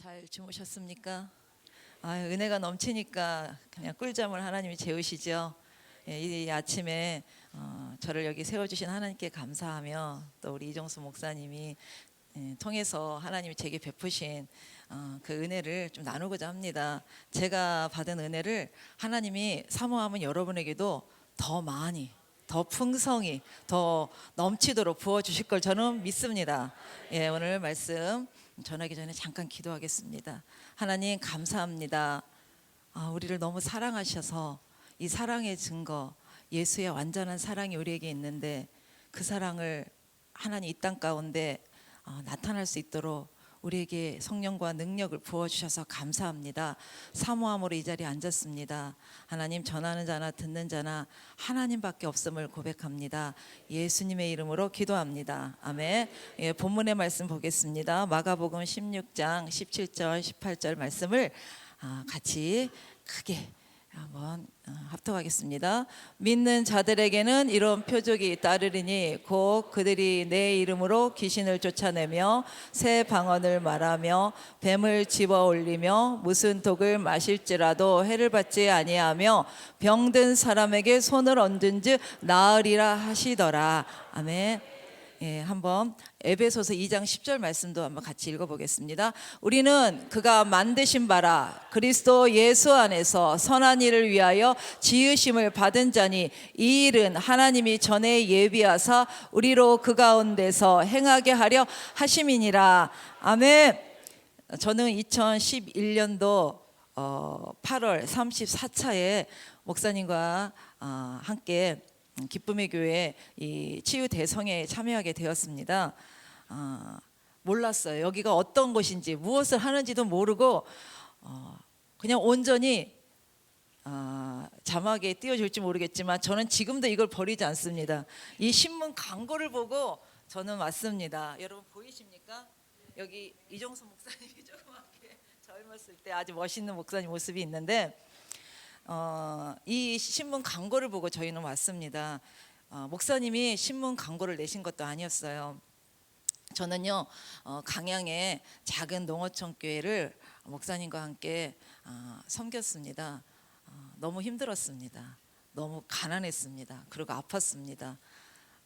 잘 주무셨습니까? 은혜가 넘치니까 그냥 꿀잠을 하나님이 재우시죠. 이 아침에 저를 여기 세워주신 하나님께 감사하며 또 우리 이정수 목사님이 통해서 하나님이 제게 베푸신 그 은혜를 좀 나누고자 합니다. 제가 받은 은혜를 하나님이 사모하면 여러분에게도 더 많이, 더 풍성히, 더 넘치도록 부어주실 걸 저는 믿습니다. 오늘 말씀 전하기 전에 잠깐 기도하겠습니다. 하나님 감사합니다. 우리를 너무 사랑하셔서 이 사랑의 증거, 예수의 완전한 사랑이 우리에게 있는데 그 사랑을 하나님 이 땅 가운데 나타날 수 있도록 우리에게 성령과 능력을 부어주셔서 감사합니다. 사모함으로 이 자리에 앉았습니다. 하나님, 전하는 자나 듣는 자나 하나님밖에 없음을 고백합니다. 예수님의 이름으로 기도합니다. 아멘. 본문의 말씀 보겠습니다. 마가복음 16장 17절 18절 말씀을 같이 크게 한번 합독하겠습니다. 믿는 자들에게는 이런 표적이 따르리니 곧 그들이 내 이름으로 귀신을 쫓아내며 새 방언을 말하며 뱀을 집어 올리며 무슨 독을 마실지라도 해를 받지 아니하며 병든 사람에게 손을 얹은즉 나으리라 하시더라. 아멘. 한번 에베소서 2장 10절 말씀도 한번 같이 읽어보겠습니다. 우리는 그가 만드신 바라 그리스도 예수 안에서 선한 일을 위하여 지으심을 받은 자니 이 일은 하나님이 전에 예비하사 우리로 그 가운데서 행하게 하려 하심이니라. 아멘. 저는 2011년도 8월 34차에 목사님과 함께 기쁨의 교회 이 치유 대성회에 참여하게 되었습니다. 몰랐어요. 여기가 어떤 곳인지 무엇을 하는지도 모르고 그냥 온전히 자막에 띄워줄지 모르겠지만 저는 지금도 이걸 버리지 않습니다. 이 신문 광고를 보고 저는 왔습니다. 여러분 보이십니까? 여기 이정수 목사님이 조그맣게 젊었을 때 아주 멋있는 목사님 모습이 있는데 이 신문 광고를 보고 저희는 왔습니다. 목사님이 신문 광고를 내신 것도 아니었어요. 저는요 강양의 작은 농어촌 교회를 목사님과 함께 섬겼습니다. 너무 힘들었습니다. 너무 가난했습니다. 그리고 아팠습니다.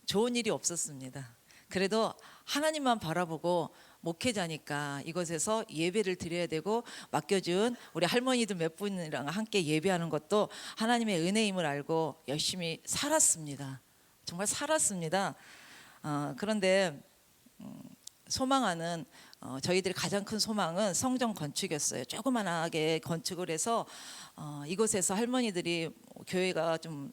좋은 일이 없었습니다. 그래도 하나님만 바라보고 목회자니까 이곳에서 예배를 드려야 되고 맡겨준 우리 할머니들 몇 분이랑 함께 예배하는 것도 하나님의 은혜임을 알고 열심히 살았습니다. 정말 살았습니다. 그런데 소망하는 저희들의 가장 큰 소망은 성전 건축이었어요. 조그만하게 건축을 해서 이곳에서 할머니들이 교회가 좀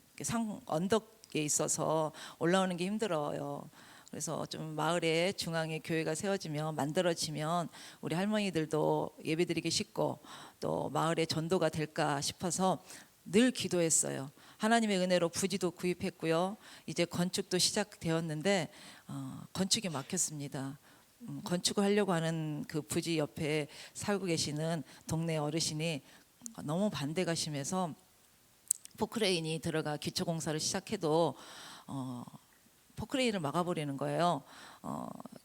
언덕에 있어서 올라오는 게 힘들어요. 그래서 좀 마을에 중앙에 교회가 세워지면 만들어지면 우리 할머니들도 예배드리기 쉽고 또 마을에 전도가 될까 싶어서 늘 기도했어요. 하나님의 은혜로 부지도 구입했고요. 이제 건축도 시작되었는데 건축이 막혔습니다. 건축을 하려고 하는 그 부지 옆에 살고 계시는 동네 어르신이 너무 반대가 심해서 포크레인이 들어가 기초공사를 시작해도 포크레인을 막아버리는 거예요.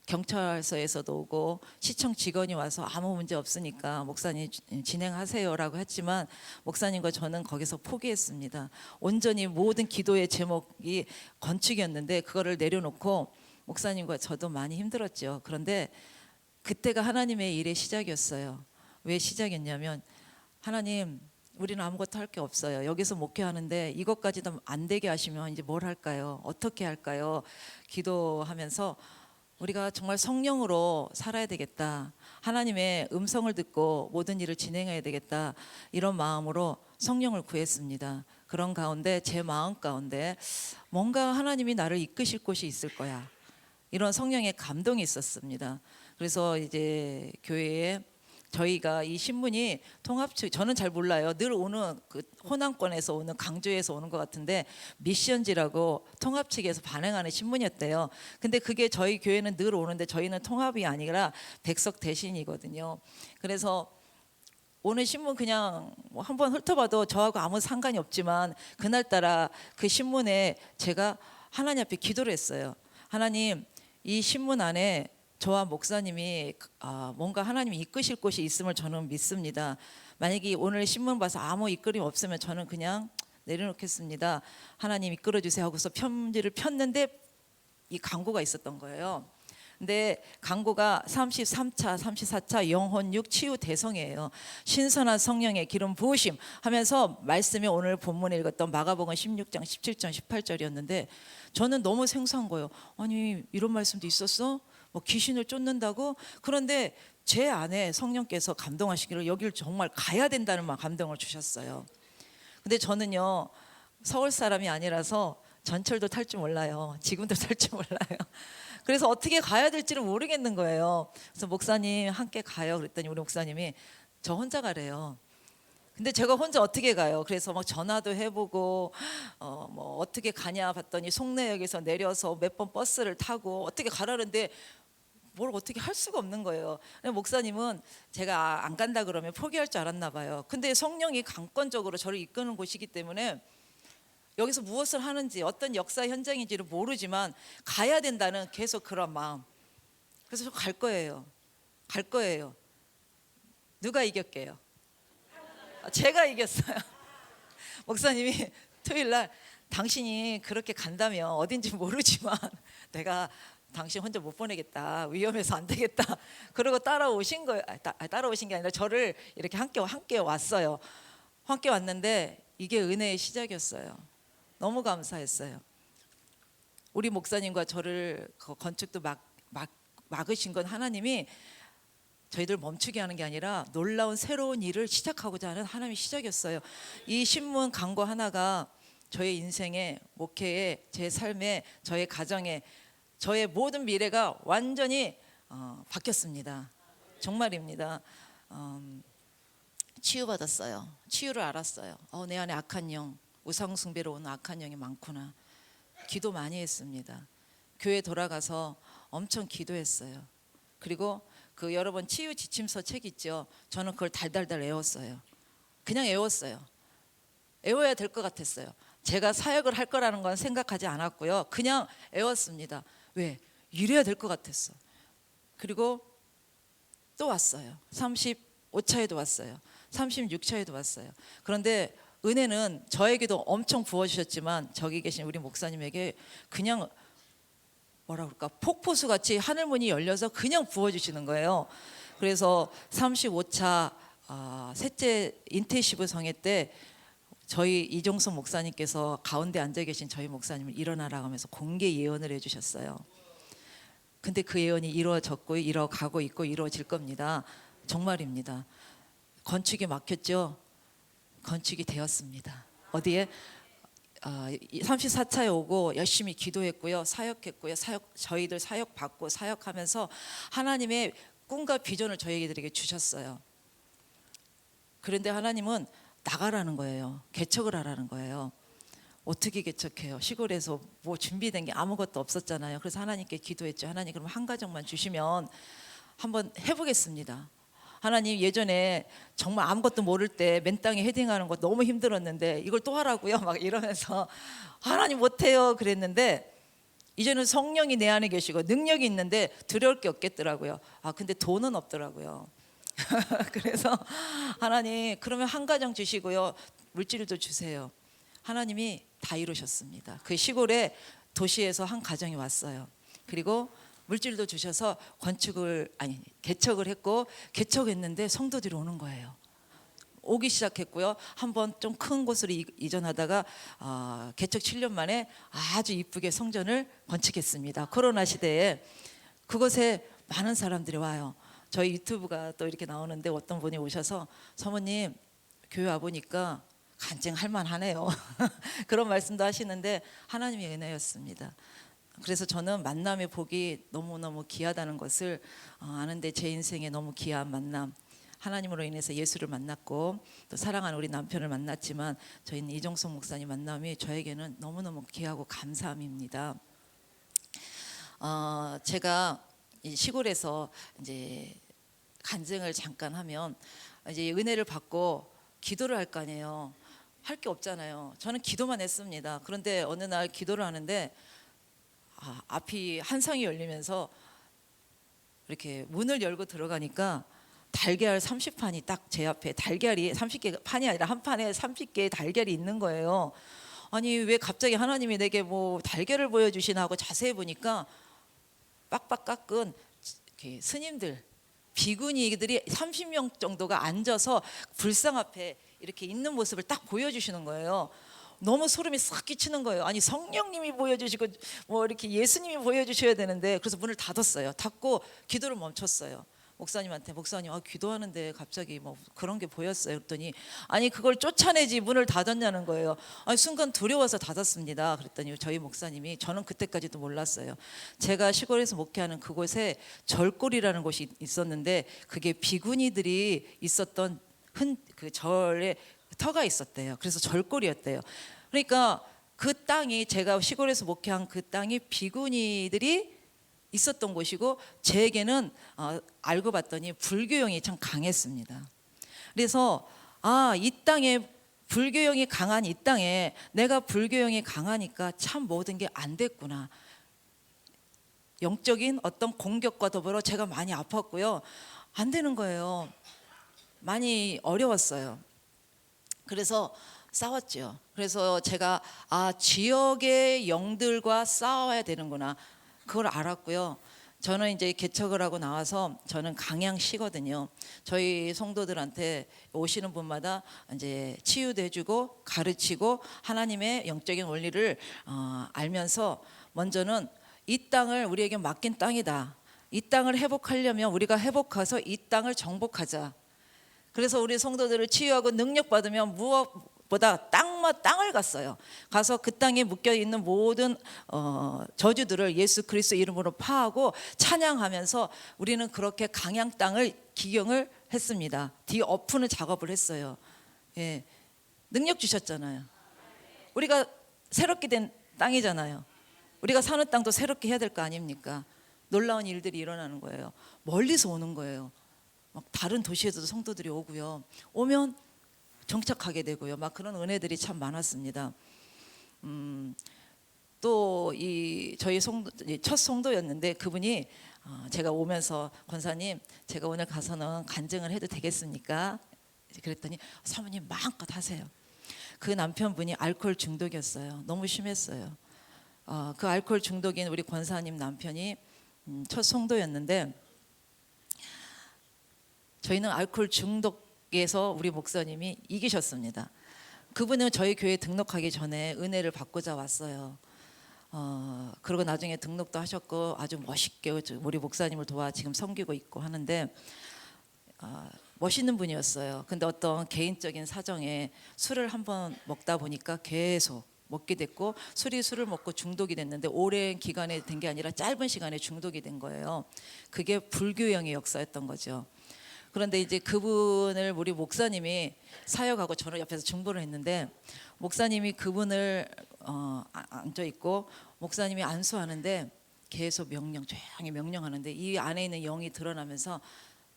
경찰서에서도 오고 시청 직원이 와서 아무 문제 없으니까 목사님 진행하세요라고 했지만 목사님과 저는 거기서 포기했습니다. 온전히 모든 기도의 제목이 건축이었는데 그거를 내려놓고 목사님과 저도 많이 힘들었죠. 그런데 그때가 하나님의 일의 시작이었어요. 왜 시작이었냐면 하나님 우리는 아무것도 할 게 없어요. 여기서 목회하는데 이것까지도 안 되게 하시면 이제 뭘 할까요? 어떻게 할까요? 기도하면서 우리가 정말 성령으로 살아야 되겠다. 하나님의 음성을 듣고 모든 일을 진행해야 되겠다. 이런 마음으로 성령을 구했습니다. 그런 가운데 제 마음 가운데 뭔가 하나님이 나를 이끄실 곳이 있을 거야. 이런 성령의 감동이 있었습니다. 그래서 이제 교회에 저희가 이 신문이 통합 측 저는 잘 몰라요. 늘 오는 그 호남권에서 오는 강조에서 오는 것 같은데 미션지라고 통합 측에서 발행하는 신문이었대요. 근데 그게 저희 교회는 늘 오는데 저희는 통합이 아니라 백석 대신이거든요. 그래서 오늘 신문 그냥 한번 훑어봐도 저하고 아무 상관이 없지만 그날따라 그 신문에 제가 하나님 앞에 기도를 했어요. 하나님 이 신문 안에 저와 목사님이 뭔가 하나님이 이끄실 곳이 있음을 저는 믿습니다. 만약에 오늘 신문 봐서 아무 이끌림 없으면 저는 그냥 내려놓겠습니다. 하나님 이끌어 주세요 하고서 편지를 폈는데 이 광고가 있었던 거예요. 근데 광고가 33차, 34차 영혼육 치유 대성이에요. 신선한 성령의 기름 부으심 하면서 말씀이 오늘 본문에 읽었던 마가복음 16장 17절 18절이었는데 저는 너무 생소한 거예요. 아니 이런 말씀도 있었어? 뭐 귀신을 쫓는다고? 그런데 제 안에 성령께서 감동하시기를 여기를 정말 가야 된다는 감동을 주셨어요. 근데 저는요 서울 사람이 아니라서 전철도 탈 줄 몰라요. 지금도 탈 줄 몰라요. 그래서 어떻게 가야 될지를 모르겠는 거예요. 그래서 목사님 함께 가요 그랬더니 우리 목사님이 저 혼자 가래요. 근데 제가 혼자 어떻게 가요? 그래서 막 전화도 해보고 뭐 어떻게 가냐 봤더니 송내역에서 내려서 몇 번 버스를 타고 어떻게 가라는데 뭘 어떻게 할 수가 없는 거예요. 목사님은 제가 안 간다 그러면 포기할 줄 알았나 봐요. 근데 성령이 강권적으로 저를 이끄는 곳이기 때문에 여기서 무엇을 하는지 어떤 역사 현장인지를 모르지만 가야 된다는 계속 그런 마음. 그래서 저 갈 거예요. 갈 거예요. 누가 이겼게요? 제가 이겼어요. 목사님이 토요일 날 당신이 그렇게 간다면 어딘지 모르지만 내가 당신 혼자 못 보내겠다. 위험해서 안 되겠다. 그러고 따라오신 거예요. 따라오신 게 아니라 저를 이렇게 함께 왔어요. 함께 왔는데 이게 은혜의 시작이었어요. 너무 감사했어요. 우리 목사님과 저를 건축도 막으신 건 하나님이 저희들 멈추게 하는 게 아니라 놀라운 새로운 일을 시작하고자 하는 하나님의 시작이었어요. 이 신문 광고 하나가 저의 인생에, 목회에, 제 삶에, 저의 가정에, 저의 모든 미래가 완전히 바뀌었습니다. 정말입니다. 치유받았어요. 치유를 알았어요. 내 안에 악한 영, 우상 숭배로 오는 악한 영이 많구나. 기도 많이 했습니다. 교회 돌아가서 엄청 기도했어요. 그리고 그 여러분 치유 지침서 책 있죠. 저는 그걸 달달달 외웠어요. 그냥 외웠어요. 외워야 될 것 같았어요. 제가 사역을 할 거라는 건 생각하지 않았고요. 그냥 외웠습니다. 왜? 이래야 될 것 같았어. 그리고 또 왔어요. 35차에도 왔어요. 36차에도 왔어요. 그런데 은혜는 저에게도 엄청 부어주셨지만 저기 계신 우리 목사님에게 그냥 뭐라 그럴까 폭포수 같이 하늘문이 열려서 그냥 부어주시는 거예요. 그래서 35차 셋째 인텐시브 성회 때 저희 이종석 목사님께서 가운데 앉아 계신 저희 목사님을 일어나라 하면서 공개 예언을 해주셨어요. 근데 그 예언이 이루어졌고 이루어가고 있고 이루어질 겁니다. 정말입니다. 건축이 막혔죠. 건축이 되었습니다. 어디에? 34차에 오고 열심히 기도했고요. 사역했고요. 저희들 사역 받고 사역하면서 하나님의 꿈과 비전을 저희들에게 주셨어요. 그런데 하나님은 나가라는 거예요. 개척을 하라는 거예요. 어떻게 개척해요? 시골에서 뭐 준비된 게 아무것도 없었잖아요. 그래서 하나님께 기도했죠. 하나님 그럼 한 가정만 주시면 한번 해보겠습니다. 하나님 예전에 정말 아무것도 모를 때 맨 땅에 헤딩하는 거 너무 힘들었는데 이걸 또 하라고요? 막 이러면서 하나님 못해요 그랬는데 이제는 성령이 내 안에 계시고 능력이 있는데 두려울 게 없겠더라고요. 근데 돈은 없더라고요. 그래서 하나님 그러면 한 가정 주시고요. 물질도 주세요. 하나님이 다 이루셨습니다. 그 시골에 도시에서 한 가정이 왔어요. 그리고 물질도 주셔서 개척을 했고 개척했는데 성도들이 오는 거예요. 오기 시작했고요. 한번 좀 큰 곳으로 이전하다가 개척 7년 만에 아주 이쁘게 성전을 건축했습니다. 코로나 시대에 그곳에 많은 사람들이 와요. 저희 유튜브가 또 이렇게 나오는데 어떤 분이 오셔서 사모님 교회 와보니까 간증할 만하네요. 그런 말씀도 하시는데 하나님의 은혜였습니다. 그래서 저는 만남의 복이 너무너무 귀하다는 것을 아는데 제 인생에 너무 귀한 만남, 하나님으로 인해서 예수를 만났고 또 사랑하는 우리 남편을 만났지만 저희는 이종석 목사님 만남이 저에게는 너무너무 귀하고 감사함입니다. 제가 이 시골에서 이제 간증을 잠깐 하면 이제 은혜를 받고 기도를 할 거 아니에요. 할 게 없잖아요. 저는 기도만 했습니다. 그런데 어느 날 기도를 하는데 앞이 한 상이 열리면서 이렇게 문을 열고 들어가니까 달걀 30판이 딱 제 앞에, 달걀이 30개 판이 아니라 한 판에 30개의 달걀이 있는 거예요. 아니 왜 갑자기 하나님이 내게 뭐 달걀을 보여주시나 하고 자세히 보니까 빡빡 깎은 이렇게 스님들, 비구니들이 30명 정도가 앉아서 불상 앞에 이렇게 있는 모습을 딱 보여주시는 거예요. 너무 소름이 싹 끼치는 거예요. 아니 성령님이 보여주시고 뭐 이렇게 예수님이 보여주셔야 되는데, 그래서 문을 닫았어요. 닫고 기도를 멈췄어요. 목사님한테, 목사님 기도하는데 갑자기 뭐 그런 게 보였어요. 그랬더니 아니 그걸 쫓아내지 문을 닫았냐는 거예요. 아니 순간 두려워서 닫았습니다. 그랬더니 저희 목사님이, 저는 그때까지도 몰랐어요. 제가 시골에서 목회하는 그곳에 절골이라는 곳이 있었는데 그게 비구니들이 있었던 그 절에 터가 있었대요. 그래서 절골이었대요. 그러니까 그 땅이, 제가 시골에서 목회한 그 땅이 비구니들이 있었던 곳이고, 제에게는 알고 봤더니 불교형이 참 강했습니다. 그래서 이 땅에 불교형이 강한 이 땅에 내가 불교형이 강하니까 참 모든 게 안 됐구나. 영적인 어떤 공격과 더불어 제가 많이 아팠고요. 안 되는 거예요. 많이 어려웠어요. 그래서 싸웠죠. 그래서 제가 지역의 영들과 싸워야 되는구나, 그걸 알았고요. 저는 이제 개척을 하고 나와서, 저는 강양시거든요. 저희 성도들한테 오시는 분마다 이제 치유도 해주고 가르치고 하나님의 영적인 원리를 알면서, 먼저는 이 땅을 우리에게 맡긴 땅이다. 이 땅을 회복하려면 우리가 회복해서 이 땅을 정복하자. 그래서 우리 성도들을 치유하고 능력 받으면 무엇보다 땅을 갔어요. 가서 그 땅에 묶여 있는 모든 저주들을 예수 그리스도 이름으로 파하고 찬양하면서 우리는 그렇게 강양 땅을 기경을 했습니다. 뒤엎는 작업을 했어요. 예, 능력 주셨잖아요. 우리가 새롭게 된 땅이잖아요. 우리가 사는 땅도 새롭게 해야 될 거 아닙니까? 놀라운 일들이 일어나는 거예요. 멀리서 오는 거예요. 막 다른 도시에서도 성도들이 오고요. 오면 정착하게 되고요. 막 그런 은혜들이 참 많았습니다. 또 저희 첫 성도였는데, 그분이 제가 오면서, 권사님 제가 오늘 가서는 간증을 해도 되겠습니까? 그랬더니 사모님 마음껏 하세요. 그 남편분이 알코올 중독이었어요. 너무 심했어요. 그 알코올 중독인 우리 권사님 남편이 첫 성도였는데, 저희는 알코올 중독에서 우리 목사님이 이기셨습니다. 그분은 저희 교회에 등록하기 전에 은혜를 받고자 왔어요. 그리고 나중에 등록도 하셨고 아주 멋있게 우리 목사님을 도와 지금 섬기고 있고 하는데, 멋있는 분이었어요. 근데 어떤 개인적인 사정에 술을 한번 먹다 보니까 계속 먹게 됐고, 술을 먹고 중독이 됐는데, 오랜 기간에 된 게 아니라 짧은 시간에 중독이 된 거예요. 그게 불교형의 역사였던 거죠. 그런데 이제 그분을 우리 목사님이 사역하고 저는 옆에서 중보를 했는데, 목사님이 그분을 앉아 있고 목사님이 안수하는데 계속 조용히 명령하는데, 이 안에 있는 영이 드러나면서,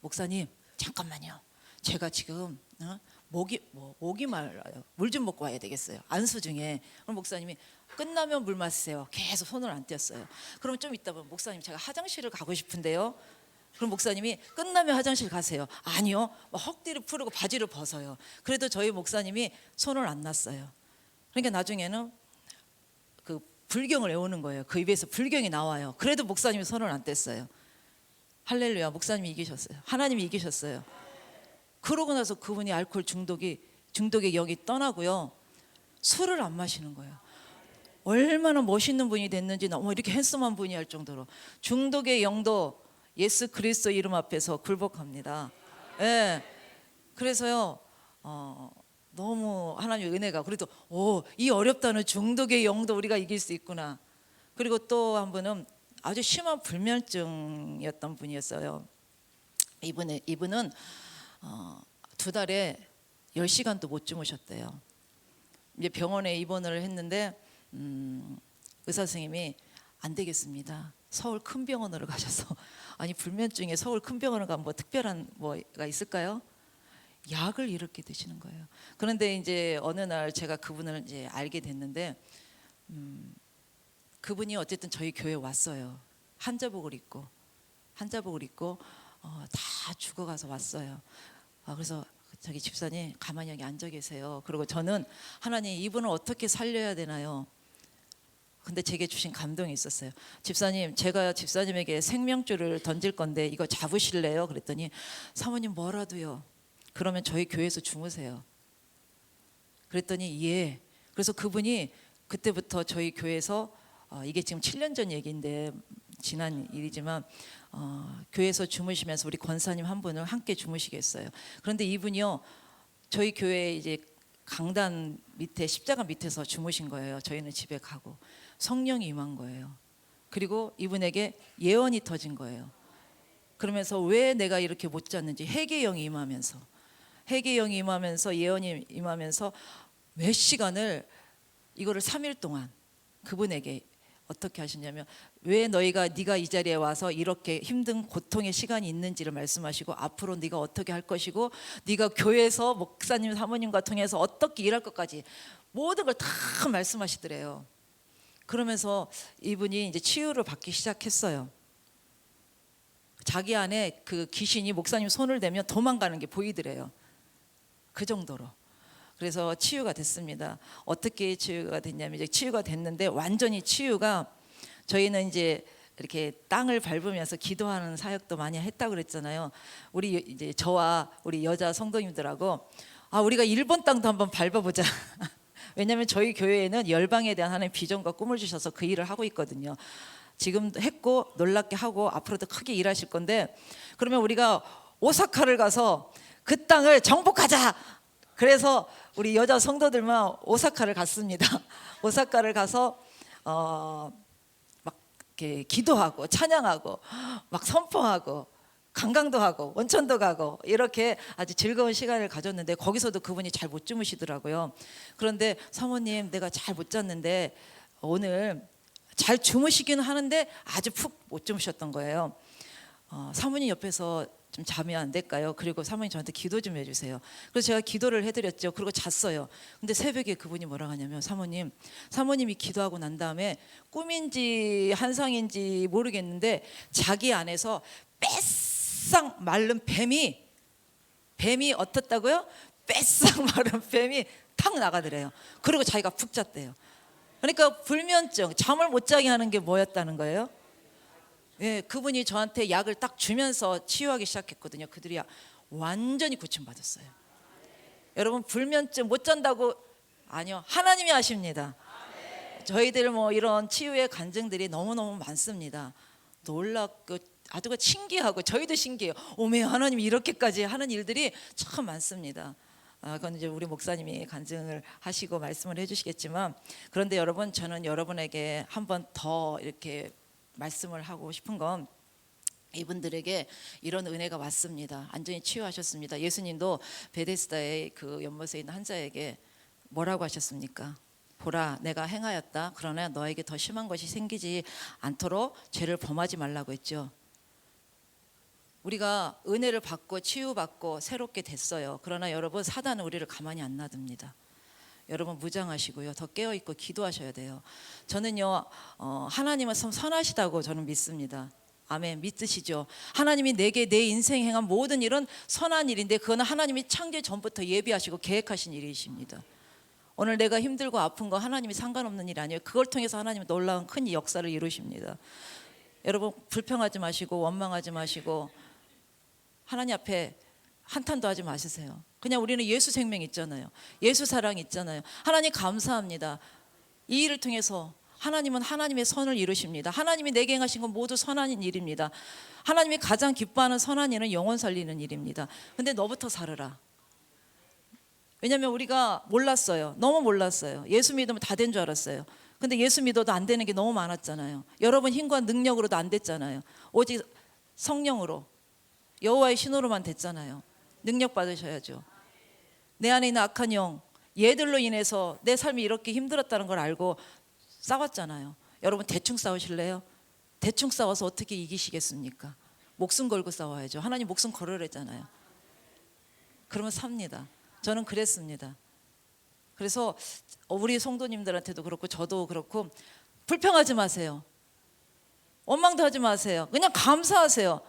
목사님 잠깐만요, 제가 지금 목이 말라요. 물 좀 먹고 와야 되겠어요. 안수 중에. 그럼 목사님이 끝나면 물 마시세요. 계속 손을 안 떼었어요. 그럼 좀 이따 보면, 목사님 제가 화장실을 가고 싶은데요. 그럼 목사님이 끝나면 화장실 가세요. 아니요. 헉뒤를 풀고 바지를 벗어요. 그래도 저희 목사님이 손을 안 놨어요. 그러니까 나중에는 그 불경을 외우는 거예요. 그 입에서 불경이 나와요. 그래도 목사님이 손을 안 뗐어요. 할렐루야. 목사님이 이기셨어요. 하나님이 이기셨어요. 그러고 나서 그분이 알코올 중독의 영이 떠나고요. 술을 안 마시는 거예요. 얼마나 멋있는 분이 됐는지, 너무 이렇게 핸섬한 분이 할 정도로 중독의 영도 예수 그리스도 이름 앞에서 굴복합니다. 예. 그래서요, 너무 하나님의 은혜가, 그래도 이 어렵다는 중독의 영도 우리가 이길 수 있구나. 그리고 또 한 분은 아주 심한 불면증이었던 분이었어요. 이분은 2달에 10시간도 못 주무셨대요. 이제 병원에 입원을 했는데 의사 선생님이 안 되겠습니다. 서울 큰 병원으로 가셔서, 아니 불면증에 서울 큰 병원을 가면 뭐 특별한 뭐가 있을까요? 약을 이렇게 드시는 거예요. 그런데 이제 어느 날 제가 그분을 이제 알게 됐는데, 그분이 어쨌든 저희 교회에 왔어요. 한자복을 입고. 한자복을 입고 다 죽어가서 왔어요. 그래서 저기 집사님 가만히 여기 앉아 계세요. 그리고 저는 하나님 이분을 어떻게 살려야 되나요? 근데 제게 주신 감동이 있었어요. 집사님, 제가 집사님에게 생명줄을 던질 건데 이거 잡으실래요? 그랬더니 사모님 뭐라도요. 그러면 저희 교회에서 주무세요. 그랬더니 예. 그래서 그분이 그때부터 저희 교회에서 이게 지금 7년 전 얘기인데 지난 일이지만 교회에서 주무시면서 우리 권사님 한 분을 함께 주무시게 했어요. 그런데 이분이요 저희 교회 이제 강단 밑에 십자가 밑에서 주무신 거예요. 저희는 집에 가고 성령이 임한 거예요. 그리고 이분에게 예언이 터진 거예요. 그러면서 왜 내가 이렇게 못 잤는지 회개영이 임하면서 예언이 임하면서 몇 시간을 이거를 3일 동안 그분에게 어떻게 하시냐면 왜 네가 이 자리에 와서 이렇게 힘든 고통의 시간이 있는지를 말씀하시고 앞으로 네가 어떻게 할 것이고 네가 교회에서 목사님 사모님과 통해서 어떻게 일할 것까지 모든 걸 다 말씀하시더래요. 그러면서 이분이 이제 치유를 받기 시작했어요. 자기 안에 그 귀신이 목사님 손을 대면 도망가는 게 보이더래요. 그 정도로. 그래서 치유가 됐습니다. 어떻게 치유가 됐냐면 이제 치유가 됐는데 완전히 치유가 저희는 이제 이렇게 땅을 밟으면서 기도하는 사역도 많이 했다고 그랬잖아요. 우리 이제 저와 우리 여자 성도님들하고 우리가 일본 땅도 한번 밟아보자. 왜냐하면 저희 교회에는 열방에 대한 하나님 비전과 꿈을 주셔서 그 일을 하고 있거든요. 지금도 했고 놀랍게 하고 앞으로도 크게 일하실 건데 그러면 우리가 오사카를 가서 그 땅을 정복하자. 그래서 우리 여자 성도들만 오사카를 갔습니다. 오사카를 가서 막 이렇게 기도하고 찬양하고 막 선포하고 관광도 하고 원천도 가고 이렇게 아주 즐거운 시간을 가졌는데 거기서도 그분이 잘 못 주무시더라고요. 그런데 사모님 내가 잘 못 잤는데 오늘 잘 주무시기는 하는데 아주 푹 못 주무셨던 거예요. 사모님 옆에서 좀 자면 안 될까요? 그리고 사모님 저한테 기도 좀 해주세요. 그래서 제가 기도를 해드렸죠. 그리고 잤어요. 근데 새벽에 그분이 뭐라고 하냐면 사모님이 기도하고 난 다음에 꿈인지 환상인지 모르겠는데 자기 안에서 뺏싹 마른 뱀이 어떻다고요? 뺏싹 마른 뱀이 탁 나가더래요. 그리고 자기가 푹 잤대요. 그러니까 불면증, 잠을 못 자게 하는 게 뭐였다는 거예요? 예, 그분이 저한테 약을 딱 주면서 치유하기 시작했거든요. 그들이 완전히 고침받았어요. 여러분 불면증 못 잔다고 아니요, 하나님이 하십니다. 저희들 뭐 이런 치유의 간증들이 너무너무 많습니다. 놀랍고 아주 신기하고 저희도 신기해요. 오메 하나님이 이렇게까지 하는 일들이 참 많습니다. 그건 이제 우리 목사님이 간증을 하시고 말씀을 해주시겠지만 그런데 여러분 저는 여러분에게 한 번 더 이렇게 말씀을 하고 싶은 건 이분들에게 이런 은혜가 왔습니다. 완전히 치유하셨습니다. 예수님도 베데스다의 그 연못에 있는 환자에게 뭐라고 하셨습니까? 보라 내가 행하였다. 그러나 너에게 더 심한 것이 생기지 않도록 죄를 범하지 말라고 했죠. 우리가 은혜를 받고 치유받고 새롭게 됐어요. 그러나 여러분 사단은 우리를 가만히 안 놔둡니다. 여러분 무장하시고요. 더 깨어있고 기도하셔야 돼요. 저는요 하나님은 참 선하시다고 저는 믿습니다. 아멘. 믿으시죠? 하나님이 내게 내 인생 행한 모든 일은 선한 일인데 그거는 하나님이 창조 전부터 예비하시고 계획하신 일이십니다. 오늘 내가 힘들고 아픈 거 하나님이 상관없는 일 아니에요. 그걸 통해서 하나님은 놀라운 큰 역사를 이루십니다. 여러분 불평하지 마시고 원망하지 마시고 하나님 앞에 한탄도 하지 마시세요. 그냥 우리는 예수 생명 있잖아요. 예수 사랑 있잖아요. 하나님 감사합니다. 이 일을 통해서 하나님은 하나님의 선을 이루십니다. 하나님이 내게 행하신 건 모두 선한 일입니다. 하나님이 가장 기뻐하는 선한 일은 영혼 살리는 일입니다. 근데 너부터 살아라. 왜냐하면 우리가 몰랐어요. 너무 몰랐어요. 예수 믿으면 다 된 줄 알았어요. 근데 예수 믿어도 안 되는 게 너무 많았잖아요. 여러분 힘과 능력으로도 안 됐잖아요. 오직 성령으로 여호와의 신호로만 됐잖아요. 능력 받으셔야죠. 내 안에 있는 악한 영, 얘들로 인해서 내 삶이 이렇게 힘들었다는 걸 알고 싸웠잖아요. 여러분 대충 싸우실래요? 대충 싸워서 어떻게 이기시겠습니까? 목숨 걸고 싸워야죠. 하나님 목숨 걸으랬잖아요. 그러면 삽니다. 저는 그랬습니다. 그래서 우리 성도님들한테도 그렇고 저도 그렇고 불평하지 마세요. 원망도 하지 마세요. 그냥 감사하세요.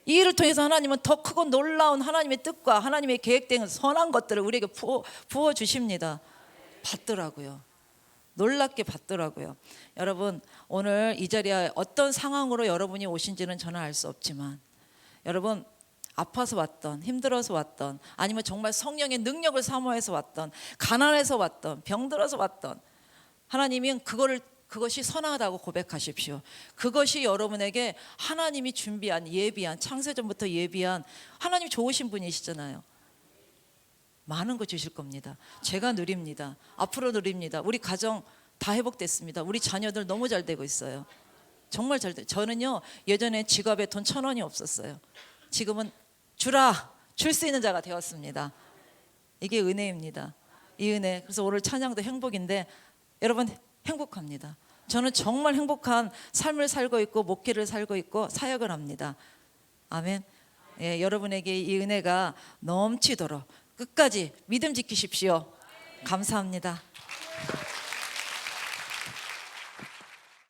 이 일을 통해서 하나님은 더 크고 놀라운 하나님의 뜻과 하나님의 계획된 선한 것들을 우리에게 부어 주십니다. 받더라고요. 놀랍게 받더라고요. 여러분, 오늘 이 자리에 어떤 상황으로 여러분이 오신지는 저는 알 수 없지만, 여러분 아파서 왔던, 힘들어서 왔던, 아니면 정말 성령의 능력을 사모해서 왔던, 가난해서 왔던, 병들어서 왔던, 하나님은 그것이 선하다고 고백하십시오. 그것이 여러분에게 하나님이 준비한, 예비한, 창세전부터 예비한, 하나님 좋으신 분이시잖아요. 많은 거 주실 겁니다. 제가 누립니다. 앞으로 누립니다. 우리 가정 다 회복됐습니다. 우리 자녀들 너무 잘 되고 있어요. 정말 잘 돼. 저는요, 예전에 지갑에 돈 1,000원이 없었어요. 지금은 줄 수 있는 자가 되었습니다. 이게 은혜입니다. 이 은혜. 그래서 오늘 찬양도 행복인데 여러분 행복합니다. 저는 정말 행복한 삶을 살고 있고 목회를 살고 있고 사역을 합니다. 아멘. 예, 여러분에게 이 은혜가 넘치도록 끝까지 믿음 지키십시오. 감사합니다.